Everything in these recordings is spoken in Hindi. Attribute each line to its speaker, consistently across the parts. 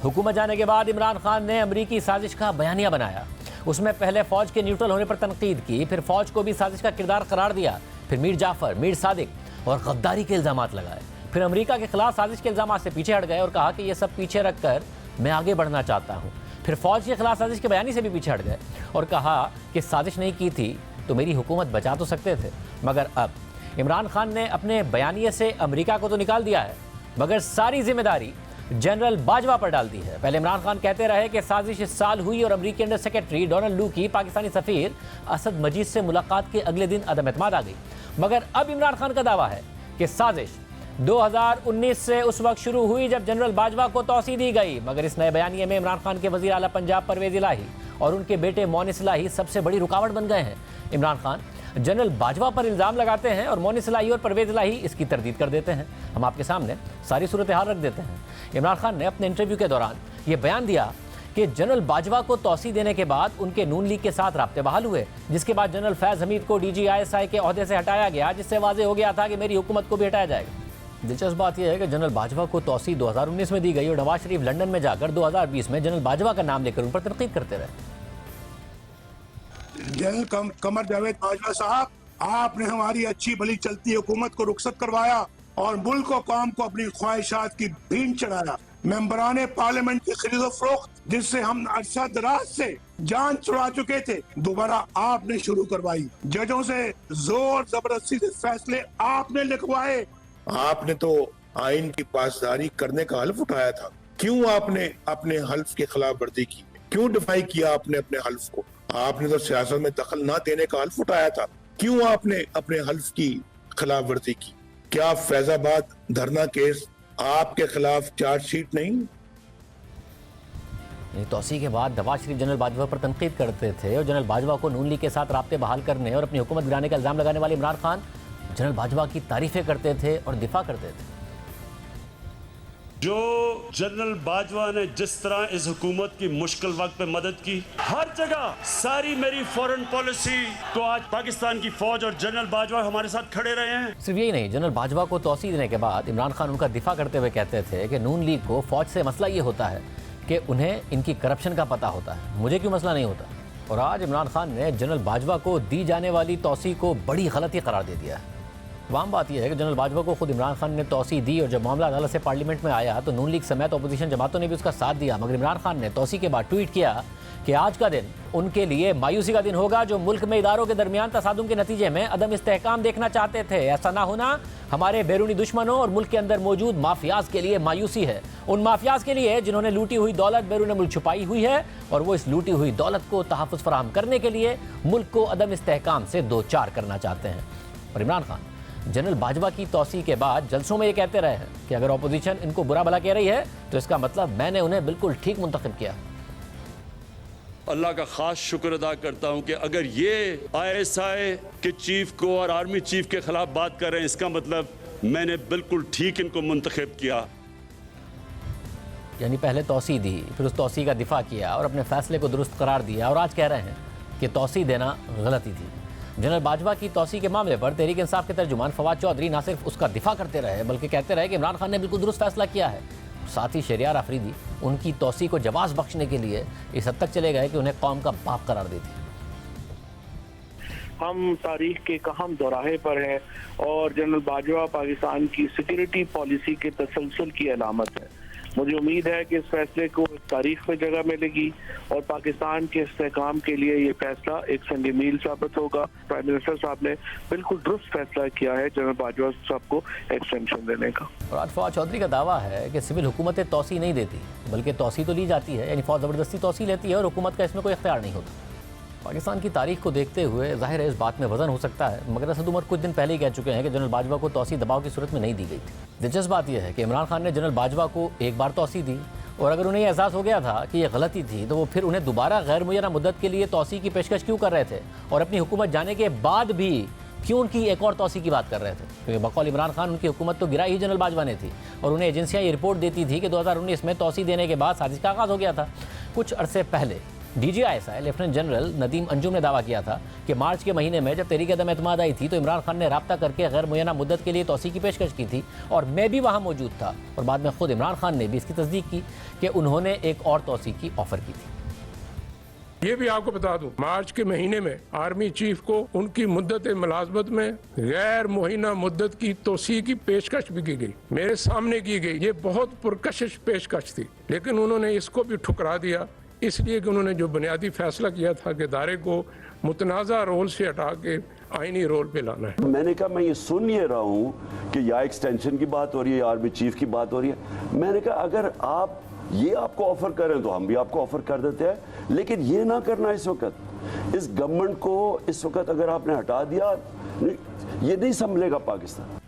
Speaker 1: हुकूमत जाने के बाद इमरान खान ने अमरीकी साजिश का बयानिया बनाया। उसमें पहले फौज के न्यूट्रल होने पर तनकीद की, फिर फौज को भी साजिश का किरदार करार दिया, फिर मीर जाफर, मीर सादिक और गद्दारी के इल्जामात लगाए। फिर अमेरिका के खिलाफ साजिश के इल्जामात से पीछे हट गए और कहा कि ये सब पीछे रखकर मैं आगे बढ़ना चाहता हूँ। फिर फौज के खिलाफ साजिश के बयानी से भी पीछे हट गए और कहा कि साजिश नहीं की थी तो मेरी हुकूमत बचा तो सकते थे। मगर अब इमरान खान ने अपने बयानिए से अमेरिका को तो निकाल दिया है, मगर सारी जिम्मेदारी जनरल बाजवा पर डाल दी है। पहले इमरान खान कहते रहे कि साजिश इस साल हुई और अमरीकी अंडर सेक्रेटरी डोनाल्ड लू की पाकिस्तानी सफीर असद मजीद से मुलाकात के अगले दिन अदम एतमाद आ गई। मगर अब इमरान खान का दावा है कि साजिश 2019 से उस वक्त शुरू हुई जब जनरल बाजवा को तौसीह दी गई। मगर इस नए बयानिए में इमरान खान के वजीर आला पंजाब परवेज इलाही और उनके बेटे मोनिस इलाही सबसे बड़ी रुकावट बन गए हैं। इमरान खान जनरल बाजवा पर इल्ज़ाम लगाते हैं और मोनिस इलाही और परवेज इलाही इसकी तरदीद कर देते हैं। हम आपके सामने सारी सूरत हाल रख देते हैं। इमरान खान ने अपने इंटरव्यू के दौरान ये बयान दिया कि जनरल बाजवा को तौसीह देने के बाद उनके नून लीग के साथ राब्ते बहाल हुए, जिसके बाद जनरल फैज़ हमीद को DGISI के ओहदे से हटाया गया, जिससे वाज़े हो गया था कि मेरी हुकूमत को भी हटाया जाएगा। दिलचस्प बात यह है कि जनरल बाजवा को तौसीह 2019 में दी गई और नवाज शरीफ लंदन में जाकर 2020 में जनरल बाजवा का नाम लेकर उन पर तनकीद करते रहे।
Speaker 2: जनरल कमर जावेद बाजवा साहब, आपने हमारी अच्छी भली चलती हुकूमत को रुखसत करवाया और मुल्क और कौम को अपनी ख्वाहिशात की भीन चढ़ाया। मेंबरान पार्लियामेंट की खरीदो फरोख्त, जिससे हम अरसा दराज से जान छुड़ा चुके थे, दोबारा आपने शुरू करवाई। जजों से जोर जबरदस्ती से फैसले आपने लिखवाए।
Speaker 3: आपने तो आइन की पासदारी करने का हल्फ उठाया था। क्यों आपने अपने हल्फ की खिलाफ वर्जी की? क्यों डिफाई किया आपने अपने हल्फ को? आपने तो सियासत में दखल ना देने का हल्फ उठाया था। क्यों आपने अपने हल्फ की खिलाफ वर्जी की? क्या फैजाबाद धरना केस आपके खिलाफ चार्जशीट नहीं?
Speaker 1: तौसीह के बाद नवाज शरीफ जनरल बाजवा पर तनकीद करते थे और जनरल बाजवा को नून लीग के साथ राब्ते बहाल करने और अपनी हुकूमत गिराने का इल्ज़ाम लगाने वाले इमरान खान जनरल बाजवा की तारीफें करते थे और दिफा करते थे।
Speaker 4: जो जनरल बाजवा ने जिस तरह इस हुकूमत की मुश्किल वक्त पे मदद की, हर जगह सारी मेरी फॉरेन पॉलिसी, तो आज पाकिस्तान की फौज और जनरल बाजवा हमारे साथ खड़े रहे हैं।
Speaker 1: सिर्फ यही नहीं, जनरल बाजवा को तौसीह देने के बाद इमरान खान उनका दिफा करते हुए कहते थे कि नून लीग को फौज से मसला ये होता है कि उन्हें इनकी करप्शन का पता होता है, मुझे क्यों मसला नहीं होता। और आज इमरान खान ने जनरल बाजवा को दी जाने वाली तौसीह को बड़ी गलती करार दे दिया है। वाम बात यह है कि जनरल बाजवा को खुद इमरान खान ने तौसीह दी और जब मामला अदालत से पार्लियामेंट में आया तो नून लीग समेत अपोजिशन जमातों ने भी उसका साथ दिया। मगर इमरान खान ने तौसीह के बाद ट्वीट किया कि आज का दिन उनके लिए मायूसी का दिन होगा, जो मुल्क में इदारों के दरमियान तसादुम के नतीजे में अदम इस्तेहकाम देखना चाहते थे। ऐसा ना होना हमारे बैरूनी दुश्मनों और मुल्क के अंदर मौजूद माफियाज के लिए मायूसी है, उन माफियाज के लिए जिन्होंने लूटी हुई दौलत बैरून मुल्क छुपाई हुई है और वो इस लूटी हुई दौलत को तहफ़्फ़ुज़ फराहम करने के लिए मुल्क को अदम इस्तेहकाम से दो चार करना चाहते हैं। और इमरान खान जनरल बाजवा की तौसीह के बाद जलसों में ये कहते रहे हैं कि अगर अपोजिशन इनको बुरा भला कह रही है तो इसका मतलब मैंने उन्हें बिल्कुल ठीक मुंतखब किया।
Speaker 4: अल्लाह का खास शुक्र अदा करता हूं कि अगर ये ISI के चीफ को और आर्मी चीफ के खिलाफ बात कर रहे हैं, इसका मतलब मैंने बिल्कुल ठीक इनको मुंतखब किया।
Speaker 1: यानी पहले तौसीह दी, फिर उस तौसीह का दिफा किया और अपने फैसले को दुरुस्त करार दिया और आज कह रहे हैं कि तौसीह देना गलती थी। जनरल बाजवा की तौसीह के मामले पर तहरीक इंसाफ के तर्जुमान फवाद चौधरी ना सिर्फ उसका दिफा करते रहे बल्कि कहते रहे कि इमरान खान ने बिल्कुल दुरुस्त फैसला किया है। साथ ही शहरियार आफरीदी उनकी तौसीह को जवाब बख्शने के लिए इस हद तक चले गए कि उन्हें कौम का बाप करार देती।
Speaker 5: हम तारीख के एक अहम दौराहे पर हैं और जनरल बाजवा पाकिस्तान की सिक्योरिटी पॉलिसी के तसलसल की अलामत है। मुझे उम्मीद है कि इस फैसले को तारीख में जगह मिलेगी और पाकिस्तान के इस्तेहकाम के लिए ये फैसला एक संग मील साबित होगा। प्राइम मिनिस्टर साहब ने बिल्कुल दुरुस्त फैसला किया है जनरल बाजवा साहब को एक्सटेंशन देने का।
Speaker 1: और आज फवाद चौधरी का दावा है कि सिविल हुकूमतें तौसीह नहीं देती बल्कि तौसीह तो ली जाती है, यानी फौज ज़बरदस्ती तौसीह लेती है और हुकूमत का इसमें कोई इख्तियार नहीं होता। पाकिस्तान की तारीख को देखते हुए जाहिर है इस बात में वजन हो सकता है, मगर असद उमर कुछ दिन पहले ही कह चुके हैं कि जनरल बाजवा को तौसीह दबाव की सूरत में नहीं दी गई थी। दिलचस्प बात यह है कि इमरान खान ने जनरल बाजवा को एक बार तौसीह दी और अगर उन्हें एहसास हो गया था कि यह गलती थी तो वो फिर उन्हें दोबारा गैर मुय्यना मुद्दत के लिए तौसीह की पेशकश क्यों कर रहे थे और अपनी हुकूमत जाने के बाद भी क्यों उनकी एक और तौसीह की बात कर रहे थे? क्योंकि बकौल इमरान खान उनकी हुकूमत तो गिराई ही जनरल बाजवा ने थी और उन्हें एजेंसियाँ ये रिपोर्ट देती थी कि 2019 में तौसीह देने के बाद साजिश का आगाज़ हो गया था। कुछ अरसे पहले DGISI lieutenant general Nadeem Anjum ने दावा किया था कि मार्च के महीने में जब तहरीक अदम एतमाद आई थी तो इमरान खान ने राब्ता करके गैर मुय्यना मुद्दत के लिए तौसी की पेशकश की थी और मैं भी वहाँ मौजूद था। और बाद में खुद इमरान खान ने भी इसकी तस्दीक की कि उन्होंने एक और तौसी की ऑफर की थी।
Speaker 6: ये भी आपको बता दूं, मार्च के महीने में आर्मी चीफ को उनकी मुद्दत मुलाजमत में गैर मुहिना मुद्दत की तोसी की पेशकश भी की गई, मेरे सामने की गई। ये बहुत पुरकशिश पेशकश थी, लेकिन उन्होंने इसको भी ठुकरा दिया, इसलिए कि उन्होंने जो बुनियादी फैसला किया था कि इदारे को मुतनाज़ा रोल से हटा के आईनी रोल पे लाना है।
Speaker 7: मैंने कहा मैं ये सुन ये रहा हूँ कि या एक्सटेंशन की बात हो रही है, आर्मी चीफ की बात हो रही है। मैंने कहा अगर आप ये आपको ऑफर करें तो हम भी आपको ऑफर कर देते हैं, लेकिन ये ना करना इस वक्त। इस गवर्नमेंट को इस वक्त अगर आपने हटा दिया, ये नहीं संभलेगा पाकिस्तान।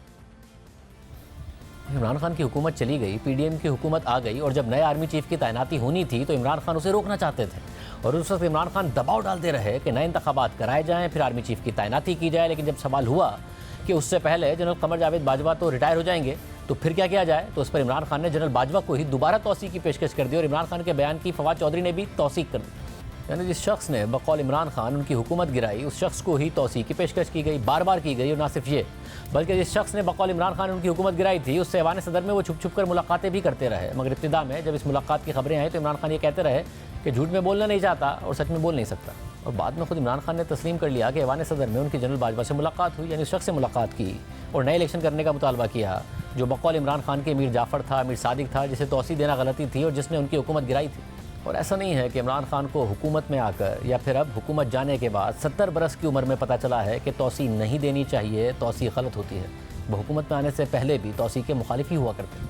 Speaker 1: इमरान खान की हुकूमत चली गई, PDM की हुकूमत आ गई और जब नए आर्मी चीफ की तैनाती होनी थी तो इमरान खान उसे रोकना चाहते थे और उस वक्त इमरान खान दबाव डालते रहे कि नए इंतखाबात कराए जाएं, फिर आर्मी चीफ की तैनाती की जाए। लेकिन जब सवाल हुआ कि उससे पहले जनरल कमर जावेद बाजवा तो रिटायर हो जाएंगे तो फिर क्या किया जाए, तो उस पर इमरान खान ने जनरल बाजवा को ही दोबारा तौसीक की पेशकश कर दी और इमरान खान के बयान की फवाद चौधरी ने भी तौसीक कर दी। यानी जिस शख्स ने बकौल इमरान खान उनकी हुकूमत गिराई उस शख्स को ही तौसीक की पेशकश की गई, बार बार की गई। और ना सिर्फ ये, बल्कि जिस शख्स ने बकौल इमरान खान उनकी हुकूमत गिराई थी उससे ऐवान सदर में वो छुप छुप कर मुलाकातें भी करते रहे। मगर इब्तिदा में जब इस मुलाकात की खबरें आई तो इमरान खान ये कहते रहे कि झूठ में बोलना नहीं चाहता और सच में बोल नहीं सकता। और बाद में खुद इमरान खान ने तस्लीम कर लिया कि ऐवान सदर में उनकी जनरल बाजवा से मुलाकात हुई, यानी उस शख्स से मुलाकात की और नए इलेक्शन करने का मुतालबा किया जो बकौल इमरान खान के मीर जाफ़र था, मीर सादिक था, जिसे तौसी देना गलती थी और जिसने उनकी हुकूमत गिराई थी। और ऐसा नहीं है कि इमरान खान को हुकूमत में आकर या फिर अब हुकूमत जाने के बाद 70 बरस की उम्र में पता चला है कि तौसी नहीं देनी चाहिए, तौसी गलत होती है। वो हुकूमत में आने से पहले भी तौसी के मुखालिफ ही हुआ करते थे।